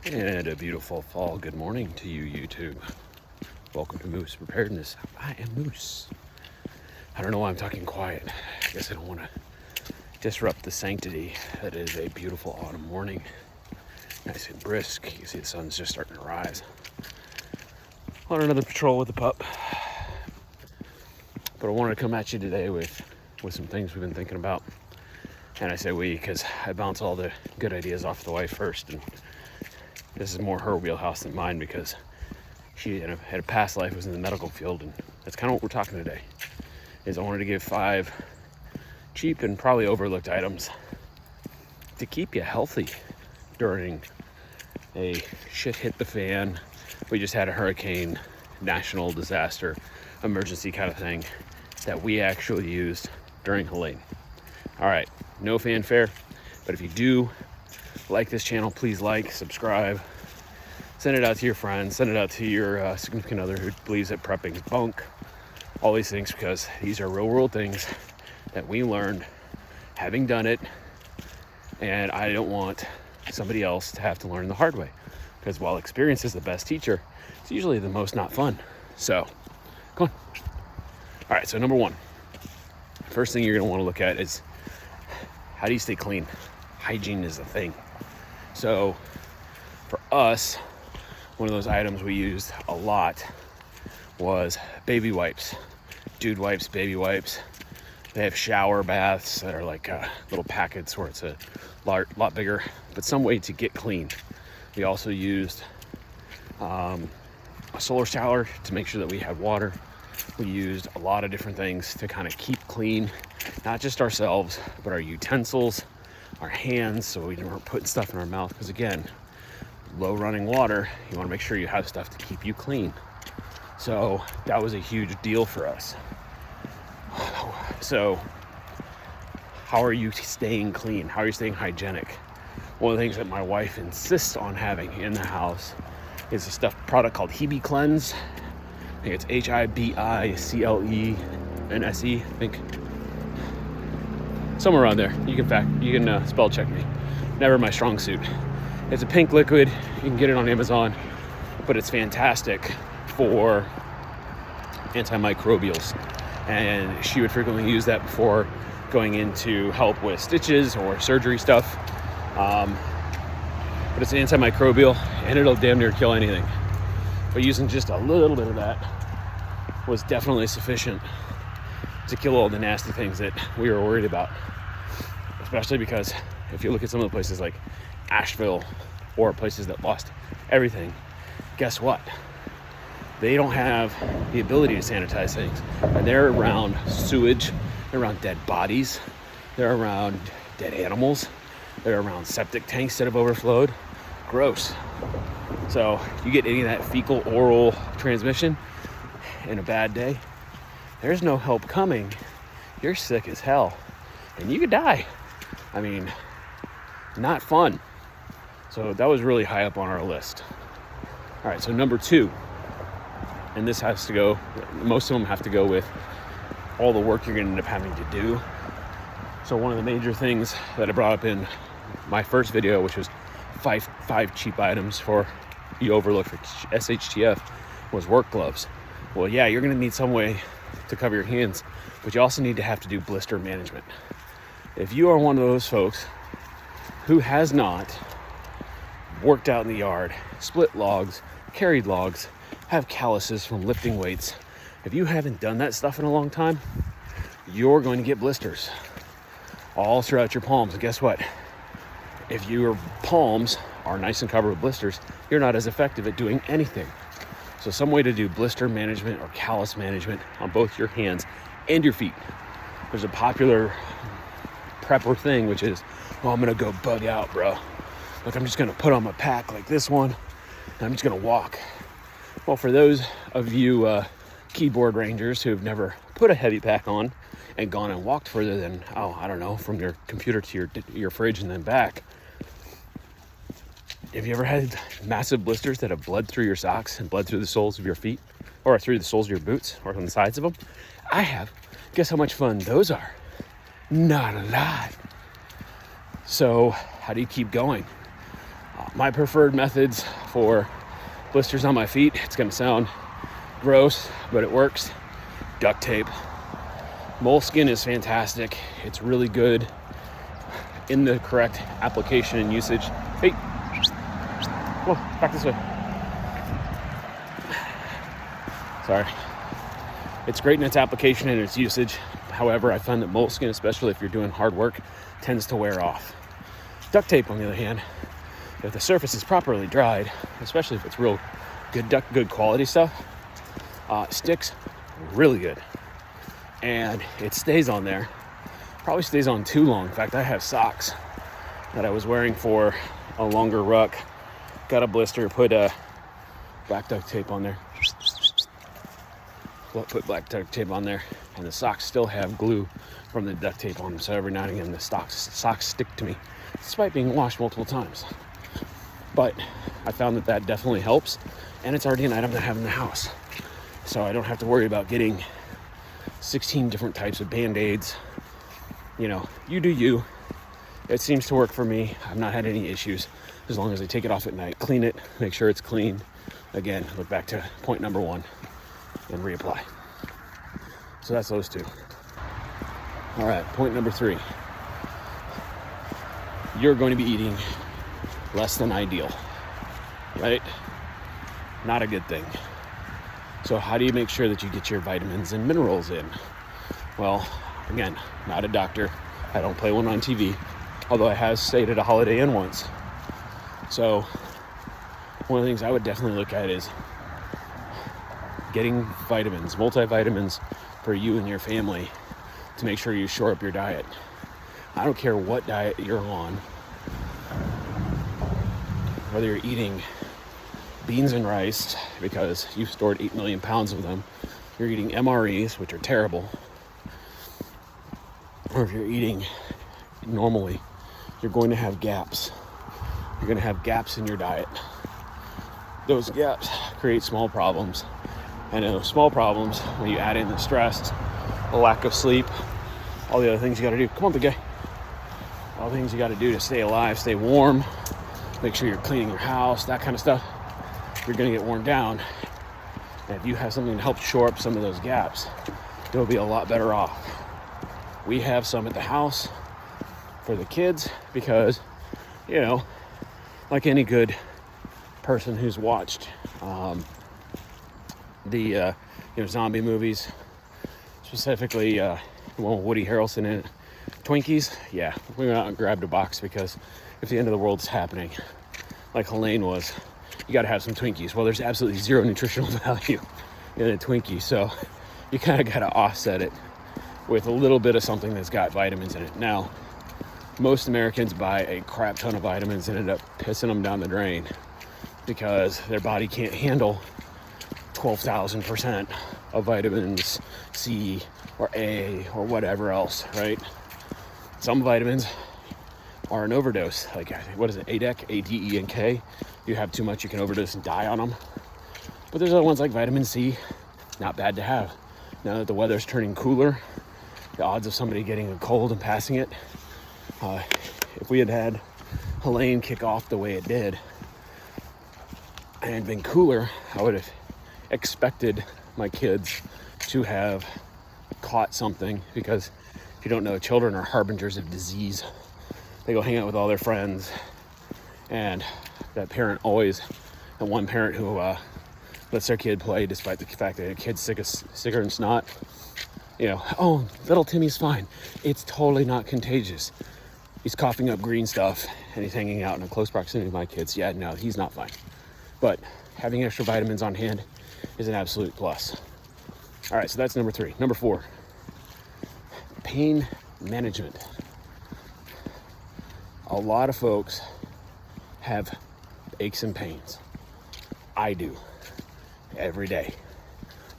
And a beautiful fall good morning to you, YouTube. Welcome to Moose Preparedness. I am Moose. I don't know why I'm talking quiet. I guess I don't want to disrupt the sanctity that is a beautiful autumn morning. Nice and brisk. You can see the sun's just starting to rise. On another patrol with the pup. But I wanted to come at you today with some things we've been thinking about. And I say we because I bounce all the good ideas off the wife first. And this is more her wheelhouse than mine because she had a past life, was in the medical field, and that's kind of what we're talking today. Is I wanted to give 5 cheap and probably overlooked items to keep you healthy during a shit hit the fan. We just had a hurricane, national disaster, emergency kind of thing that we actually used during Helene. All right, no fanfare, but if you do like this channel, please like, subscribe, send it out to your friends, send it out to your significant other who believes that prepping is bunk, all these things, because these are real world things that we learned having done it, and I don't want somebody else to have to learn the hard way, because while experience is the best teacher, it's usually the most not fun. So come on. All right, so number 1, first thing you're going to want to look at is how do you stay clean? Hygiene is a thing. So for us, one of those items we used a lot was baby wipes. Dude wipes, baby wipes. They have shower baths that are like little packets where it's a lot bigger, but some way to get clean. We also used a solar shower to make sure that we had water. We used a lot of different things to kind of keep clean, not just ourselves, but our utensils, our hands, so we weren't putting stuff in our mouth, because again, low running water, you want to make sure you have stuff to keep you clean. So that was a huge deal for us. So how are you staying clean? How are you staying hygienic? One of the things that my wife insists on having in the house is a product called Hebe Cleanse. I think it's HIBICLENSE, I think. Somewhere around there. You can spell check me. Never my strong suit. It's a pink liquid. You can get it on Amazon, but it's fantastic for antimicrobials. And she would frequently use that before going in to help with stitches or surgery stuff. But it's an antimicrobial, and it'll damn near kill anything. But using just a little bit of that was definitely sufficient to kill all the nasty things that we were worried about. Especially because if you look at some of the places like Asheville or places that lost everything, guess what? They don't have the ability to sanitize things. And they're around sewage, they're around dead bodies, they're around dead animals, they're around septic tanks that have overflowed. Gross. So you get any of that fecal oral transmission in a bad day, there's no help coming. You're sick as hell. And you could die. I mean, not fun. So that was really high up on our list. All right, so number 2. And this has to go, most of them have to go with all the work you're going to end up having to do. So one of the major things that I brought up in my first video, which was five cheap items for you overlook for SHTF, was work gloves. Well, yeah, you're going to need some way to cover your hands, but you also need to have to do blister management. If you are one of those folks who has not worked out in the yard, split logs, carried logs, have calluses from lifting weights, if you haven't done that stuff in a long time, you're going to get blisters all throughout your palms. And guess what? If your palms are nice and covered with blisters, you're not as effective at doing anything. So some way to do blister management or callus management on both your hands and your feet. There's a popular prepper thing, which is, I'm going to go bug out, bro. Like, I'm just going to put on my pack like this one, and I'm just going to walk. Well, for those of you keyboard rangers who have never put a heavy pack on and gone and walked further than, from your computer to your fridge and then back, have you ever had massive blisters that have bled through your socks and bled through the soles of your feet, or through the soles of your boots, or on the sides of them? I have. Guess how much fun those are? Not a lot. So how do you keep going? My preferred methods for blisters on my feet, it's going to sound gross, but it works. Duct tape. Moleskin is fantastic. It's really good in the correct application and usage. Hey, whoa, back this way. Sorry. It's great in its application and its usage. However, I find that moleskin, especially if you're doing hard work, tends to wear off. Duct tape, on the other hand, if the surface is properly dried, especially if it's real good quality stuff, sticks really good. And it stays on there. Probably stays on too long. In fact, I have socks that I was wearing for a longer ruck. Got a blister, put black duct tape on there. Put black duct tape on there, and the socks still have glue from the duct tape on them. So every now and again, the socks stick to me, despite being washed multiple times. But I found that definitely helps, and it's already an item that I have in the house. So I don't have to worry about getting 16 different types of Band-Aids. You know, you do you. It seems to work for me. I've not had any issues as long as I take it off at night, clean it, make sure it's clean. Again, look back to point number 1 and reapply. So that's those two. All right, point number 3. You're going to be eating less than ideal, right? Not a good thing. So how do you make sure that you get your vitamins and minerals in? Well, again, not a doctor. I don't play one on TV, although I have stayed at a Holiday Inn once. So one of the things I would definitely look at is getting vitamins, multivitamins for you and your family to make sure you shore up your diet. I don't care what diet you're on, whether you're eating beans and rice because you've stored 8 million pounds of them, you're eating MREs, which are terrible, or if you're eating normally, you're going to have gaps. You're going to have gaps in your diet. Those gaps create small problems. And those small problems, when you add in the stress, the lack of sleep, all the other things you got to do. Come on, big guy. All the things you got to do to stay alive, stay warm, make sure you're cleaning your house, that kind of stuff. You're going to get worn down. And if you have something to help shore up some of those gaps, you'll be a lot better off. We have some at the house for the kids because, you know, like any good person who's watched the zombie movies, specifically the one with Woody Harrelson in it, Twinkies. Yeah, we went out and grabbed a box because if the end of the world's happening, like Helene was, you got to have some Twinkies. Well, there's absolutely zero nutritional value in a Twinkie, so you kind of got to offset it with a little bit of something that's got vitamins in it. Now, most Americans buy a crap ton of vitamins and end up pissing them down the drain because their body can't handle 12,000% of vitamins C or A or whatever else, right? Some vitamins are an overdose. Like, what is it, ADEK, A-D-E and K? You have too much, you can overdose and die on them. But there's other ones like vitamin C, not bad to have. Now that the weather's turning cooler, the odds of somebody getting a cold and passing it, if we had had Helene kick off the way it did and it had been cooler, I would have expected my kids to have caught something, because if you don't know, children are harbingers of disease. They go hang out with all their friends, and that parent always, and one parent who lets their kid play despite the fact that the kid's sicker than snot, you know, oh, little Timmy's fine. It's totally not contagious. He's coughing up green stuff and he's hanging out in a close proximity to my kids. Yeah, no, he's not fine. But having extra vitamins on hand is an absolute plus. All right, so that's number 3. Number 4, pain management. A lot of folks have aches and pains. I do every day.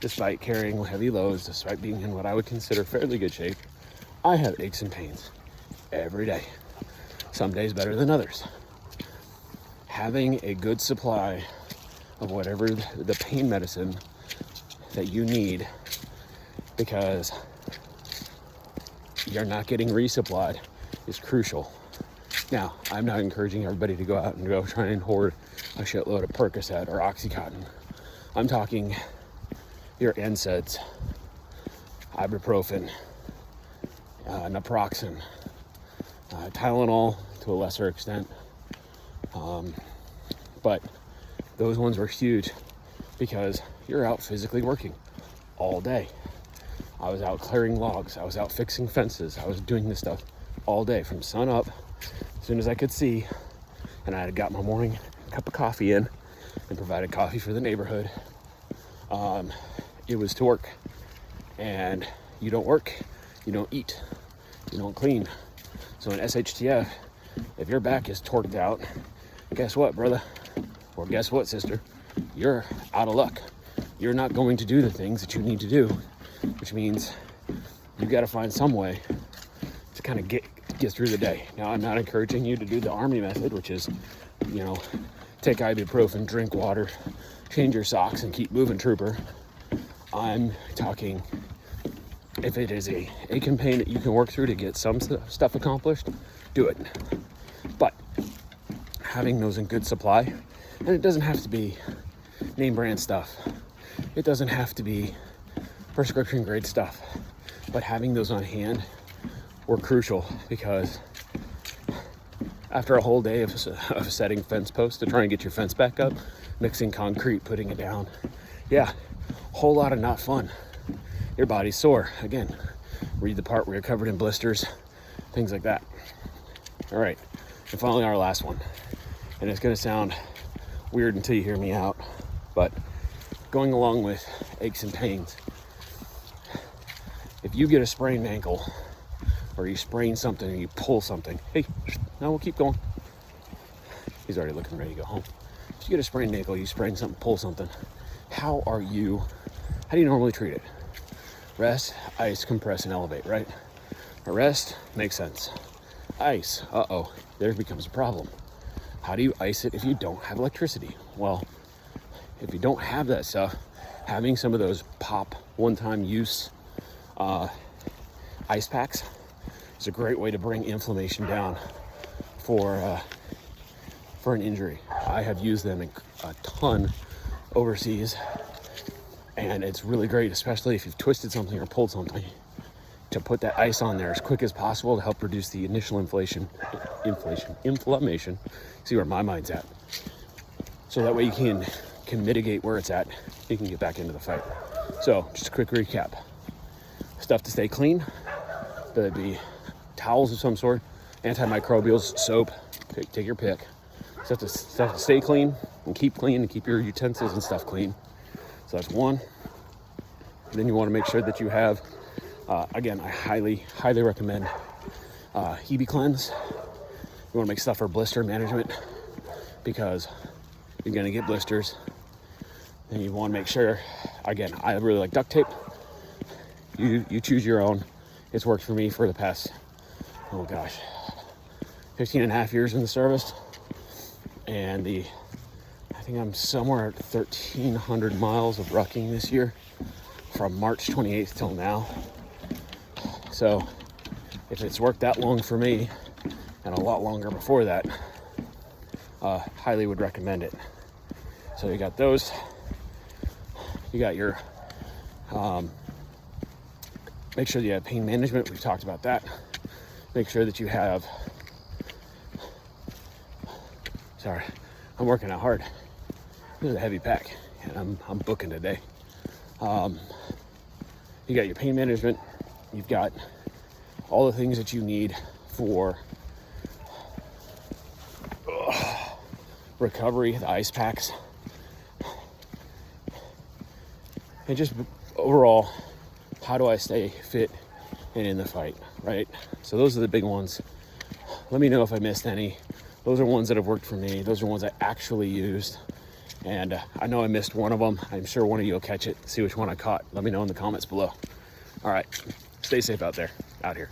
Despite carrying heavy loads, despite being in what I would consider fairly good shape, I have aches and pains every day. Some days better than others. Having a good supply of whatever the pain medicine that you need, because you're not getting resupplied, is crucial. Now, I'm not encouraging everybody to go out and go try and hoard a shitload of Percocet or Oxycontin. I'm talking your NSAIDs, ibuprofen, naproxen, Tylenol to a lesser extent. But those ones were huge because you're out physically working all day. I was out clearing logs. I was out fixing fences. I was doing this stuff all day from sun up as soon as I could see. And I had got my morning cup of coffee in and provided coffee for the neighborhood. It was to work. And you don't work, you don't eat, you don't clean. So in SHTF, if your back is torqued out, guess what, brother? Or guess what, sister? You're out of luck. You're not going to do the things that you need to do, which means you got to find some way to kind of get through the day. Now, I'm not encouraging you to do the Army method, which is, take ibuprofen, drink water, change your socks, and keep moving, trooper. I'm talking, if it is a campaign that you can work through to get some stuff accomplished, do it. But having those in good supply, and it doesn't have to be name brand stuff. It doesn't have to be prescription grade stuff, but having those on hand were crucial because after a whole day of setting fence posts to try and get your fence back up, mixing concrete, putting it down, whole lot of not fun. Your body's sore. Again, read the part where you're covered in blisters, things like that. All right, and finally our last one, and it's going to sound weird until you hear me out, but going along with aches and pains, if you get a sprained ankle or you sprain something and you pull something, hey, no, we'll keep going. He's already looking ready to go home. If you get a sprained ankle, you sprain something, pull something, how do you normally treat it? Rest, ice, compress, and elevate, right? Rest makes sense. Ice, there becomes a problem. How do you ice it if you don't have electricity? Well, if you don't have that stuff, having some of those pop one-time use ice packs is a great way to bring inflammation down for an injury. I have used them a ton overseas, and it's really great, especially if you've twisted something or pulled something, to put that ice on there as quick as possible to help reduce the initial inflammation. See where my mind's at. So that way you can mitigate where it's at. You can get back into the fight. So just a quick recap. Stuff to stay clean, whether it be towels of some sort, antimicrobials, soap, take your pick. Stuff to stay clean and keep your utensils and stuff clean. So that's one. And then you want to make sure that you have, again, I highly recommend Hebe Cleanse. You want to make stuff for blister management because you're going to get blisters. And you want to make sure, again, I really like duct tape. You choose your own. It's worked for me for the past, 15 and a half years in the service. And I think I'm somewhere at 1,300 miles of rucking this year from March 28th till now. So if it's worked that long for me and a lot longer before that, highly would recommend it. So you got those. You got your, make sure you have pain management. We've talked about that. Make sure that you have, I'm working out hard. This is a heavy pack and I'm booking today. You got your pain management. You've got all the things that you need for recovery, the ice packs, and just overall, how do I stay fit and in the fight, right? So those are the big ones. Let me know if I missed any. Those are ones that have worked for me. Those are ones I actually used. And I know I missed one of them. I'm sure one of you will catch it, see which one I caught. Let me know in the comments below. All right, stay safe out there, out here.